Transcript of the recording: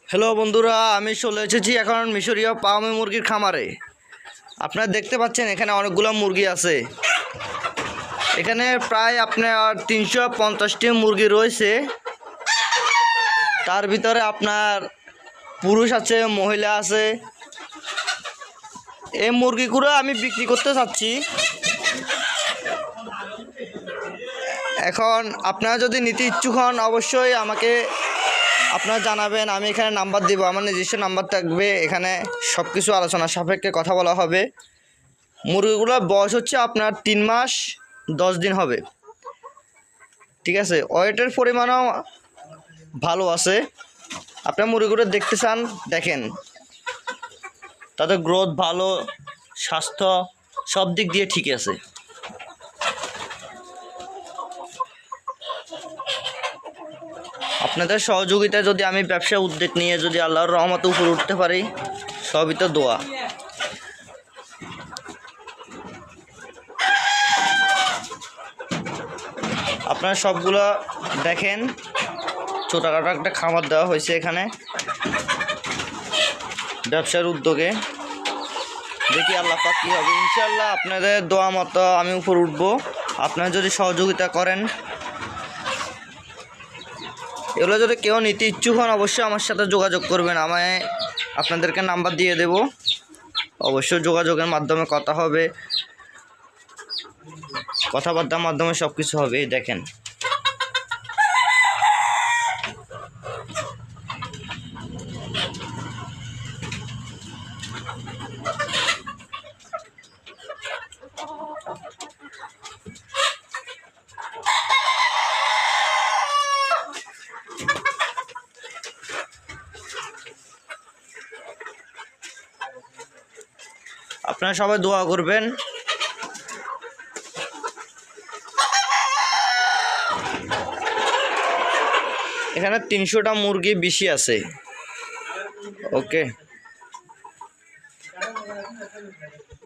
Hello বন্ধুরা, আমি চলে এসেছি এখন মিশরীয় পাওমি মুরগির খামারে। আপনারা দেখতে পাচ্ছেন এখানে অনেকগুলো মুরগি আছে। এখানে প্রায় আপনার 350টি মুরগি রয়েছে। তার ভিতরে আপনার পুরুষ আছে, মহিলা আছে। এই মুরগিগুলো আমি বিক্রি করতে চাচ্ছি। এখন আপনারা যদি নিতে ইচ্ছুক হন অবশ্যই আমাকে আপনারা জানাবেন। আমি এখানে নাম্বার দেবো, আমার নিজস্ব নাম্বার থাকবে। এখানে সব কিছু আলোচনা সাপেক্ষে কথা বলা হবে। মুরগিগুলোর বয়স হচ্ছে আপনার 3 মাস 10 দিন হবে, ঠিক আছে। ওয়েটের পরিমাণও ভালো আছে। আপনার মুরগিগুলো দেখতে চান, দেখেন, তাদের গ্রোথ ভালো, স্বাস্থ্য সব দিক দিয়ে ঠিক আছে। আপনাদের সহযোগিতায় যদি আমি ব্যবসা উদ্যোগ নিয়ে যদি আল্লাহর রহমতে উপরে উঠতে পারি, সবই তো দোয়া। আপনারা সবগুলো দেখেন, ছোটোখাটো একটা খামার দেওয়া হয়েছে এখানে ব্যবসার উদ্যোগে। দেখি আল্লাহ পাক কী হবে। ইনশাআল্লাহ আপনাদের দোয়া মতো আমি উপর উঠব, আপনারা যদি সহযোগিতা করেন। এগুলো যদি কেউ নিতে ইচ্ছুক হন অবশ্যই আমার সাথে যোগাযোগ করবেন। আমায় আপনাদেরকে নাম্বার দিয়ে দেব, অবশ্যই যোগাযোগের মাধ্যমে কথা হবে, কথাবার্তার মাধ্যমে সব কিছু হবে। দেখেন, আপনারা সবাই দোয়া করবেন। এখানে 300টা মুরগি বেশি আছে। ওকে।